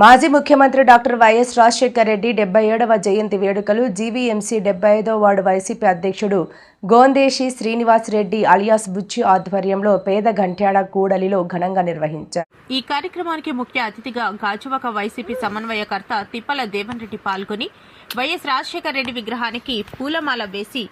మాజీ ముఖ్యమంత్రి doctor YS Rajasekhar Reddy 77వ జయంతి వేడుకలు జీవీఎంసీ 75వ వార్డు వైసీపీ అధ్యక్షుడు గోందేశి శ్రీనివాస్ రెడ్డి అలియాస్ బుచ్చి ఆధ్వర్యంలో పేద గంట్యాడ కూడలిలో ఘనంగా నిర్వహించారు. ఈ కార్యక్రమానికి ముఖ్య అతిథిగా గాజువాక వైసీపీ సమన్వయకర్త తిప్పల దేవన్ రెడ్డి పాల్గొని వైఎస్ రాజశేఖర్ రెడ్డి విగ్రహానికి పూలమాల వేసి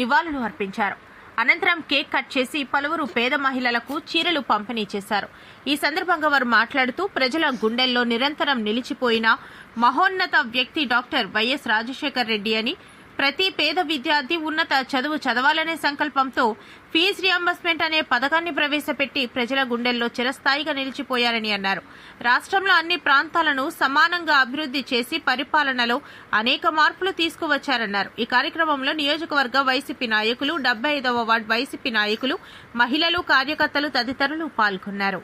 నివాళులు అర్పించారు. అనంతరం కేక్ కట్ చేసి పలువురు పేద మహిళలకు చీరలు పంపిణీ చేశారు. ఈ సందర్భంగా వారు మాట్లాడుతూ ప్రజల గుండెల్లో నిరంతరం నిలిచిపోయిన మహోన్నత వ్యక్తి డాక్టర్ వైఎస్ రాజశేఖర్ రెడ్డి అని, ప్రతి పేద విద్యార్థి ఉన్నత చదువు చదవాలనే సంకల్పంతో ఫీజు రియంబర్స్మెంట్ అనే పథకాన్ని ప్రవేశపెట్టి ప్రజల గుండెల్లో చిరస్థాయిగా నిలిచిపోయారని అన్నారు. రాష్ట్రంలో అన్ని ప్రాంతాలను సమానంగా అభివృద్ధి చేసి పరిపాలనలో అనేక మార్పులు తీసుకువచ్చారన్నారు. ఈ కార్యక్రమంలో నియోజకవర్గ వైసీపీ నాయకులు, 75వ వార్డు వైసీపీ నాయకులు, మహిళలు, కార్యకర్తలు తదితరులు పాల్గొన్నారు.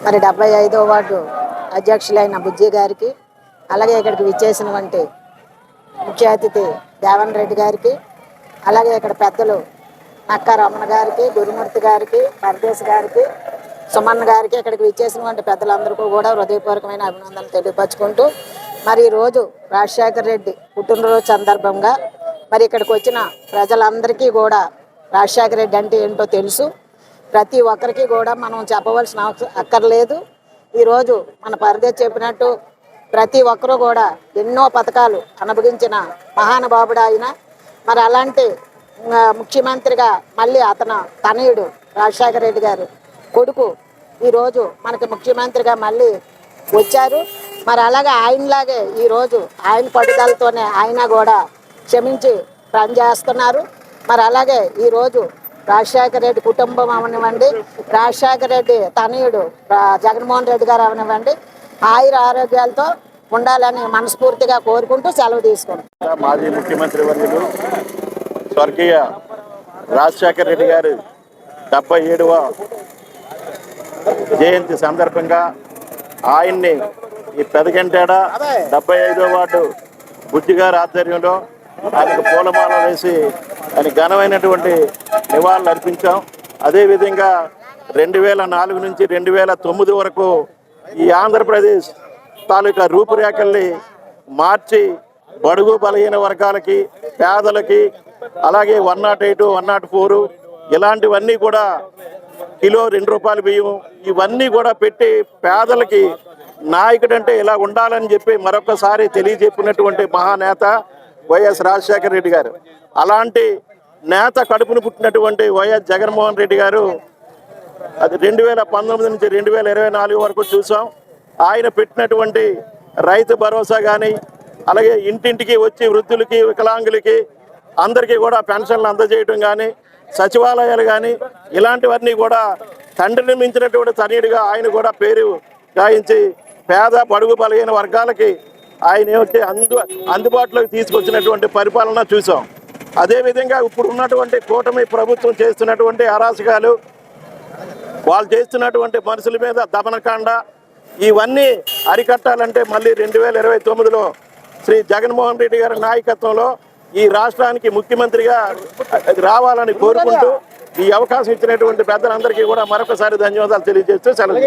మరి 75వ వార్డు అధ్యక్షులైన బుజ్జి గారికి, అలాగే ఇక్కడికి విచ్చేసినటువంటి ముఖ్య అతిథి దేవన్ రెడ్డి గారికి, అలాగే ఇక్కడ పెద్దలు నక్కా రమణ గారికి, గురుమూర్తి గారికి, పరదేశ్ గారికి, సుమన్ గారికి, ఇక్కడికి విచ్చేసినటువంటి పెద్దలందరికీ కూడా హృదయపూర్వకమైన అభినందనలు తెలియపరుచుకుంటూ, మరి ఈరోజు రాజశేఖర్ రెడ్డి పుట్టినరోజు సందర్భంగా మరి ఇక్కడికి వచ్చిన ప్రజలందరికీ కూడా రాజశేఖర్ రెడ్డి అంటే ఏంటో తెలుసు. ప్రతి ఒక్కరికి కూడా మనం చెప్పవలసిన అక్కర్లేదు. ఈరోజు మన పరదేశ్ చెప్పినట్టు ప్రతి ఒక్కరూ కూడా ఎన్నో పథకాలు అనుభవించిన మహానుభావుడు ఆయన. మరి అలాంటి ముఖ్యమంత్రిగా మళ్ళీ అతను తనయుడు రాజశేఖర రెడ్డి గారు కొడుకు ఈరోజు మనకి ముఖ్యమంత్రిగా మళ్ళీ వచ్చారు. మరి అలాగే ఆయనలాగే ఈరోజు ఆయన పట్టుదలతోనే ఆయన కూడా క్షమించి పనిచేస్తున్నారు. మరి అలాగే ఈరోజు రాజశేఖర రెడ్డి కుటుంబం అవనివ్వండి, రాజశేఖర రెడ్డి తనయుడు జగన్మోహన్ రెడ్డి గారు అవనివ్వండి, ఆయుర ఆరోగ్యాలతో ఉండాలని మనస్ఫూర్తిగా కోరుకుంటూ సెలవు తీసుకుంటాం. మాజీ ముఖ్యమంత్రి వర్యులు స్వర్గీయ రాజశేఖర రెడ్డి గారు 77వ జయంతి సందర్భంగా ఆయన్ని ఈ పెదగంటేడ 75వ వార్డు బుజ్జి గారి ఆధ్వర్యంలో ఆయనకు పూలమాల వేసి ఆయన ఘనమైనటువంటి నివాళులు అర్పించాం. అదేవిధంగా 2004 నుంచి 2009 వరకు ఈ ఆంధ్రప్రదేశ్ తాలూకా రూపురేఖల్ని మార్చి బడుగు బలహీన వర్గాలకి, పేదలకి, అలాగే 108, 104 ఇలాంటివన్నీ కూడా కిలో 2 రూపాయల బియ్యం ఇవన్నీ కూడా పెట్టి పేదలకి నాయకుడు అంటే ఇలా ఉండాలని చెప్పి మరొకసారి తెలియజెప్పినటువంటి మహానేత వైఎస్ రాజశేఖర రెడ్డి గారు. అలాంటి నేత కడుపును పుట్టినటువంటి వైఎస్ జగన్మోహన్ రెడ్డి గారు అది 2019 నుంచి 2024 వరకు చూసాం. ఆయన పెట్టినటువంటి రైతు భరోసా కానీ, అలాగే ఇంటింటికి వచ్చి వృద్ధులకి, వికలాంగులకి అందరికీ కూడా పెన్షన్లు అందజేయడం కానీ, సచివాలయాలు కానీ ఇలాంటివన్నీ కూడా తండ్రిని మించినటువంటి తనయుడిగా ఆయన కూడా పేరు గాయించి పేద బడుగు బలహీన వర్గాలకి ఆయన అందుబాటులోకి తీసుకొచ్చినటువంటి పరిపాలన చూసాం. అదేవిధంగా ఇప్పుడు ఉన్నటువంటి కూటమి ప్రభుత్వం చేస్తున్నటువంటి అరాచకాలు, వాళ్ళు చేస్తున్నటువంటి మనుషుల మీద దమనకాండ ఇవన్నీ అరికట్టాలంటే మళ్ళీ 2029లో శ్రీ జగన్మోహన్ రెడ్డి గారి నాయకత్వంలో ఈ రాష్ట్రానికి ముఖ్యమంత్రిగా రావాలని కోరుకుంటూ ఈ అవకాశం ఇచ్చినటువంటి పెద్దలందరికీ కూడా మరొకసారి ధన్యవాదాలు తెలియజేస్తూ సెలవు.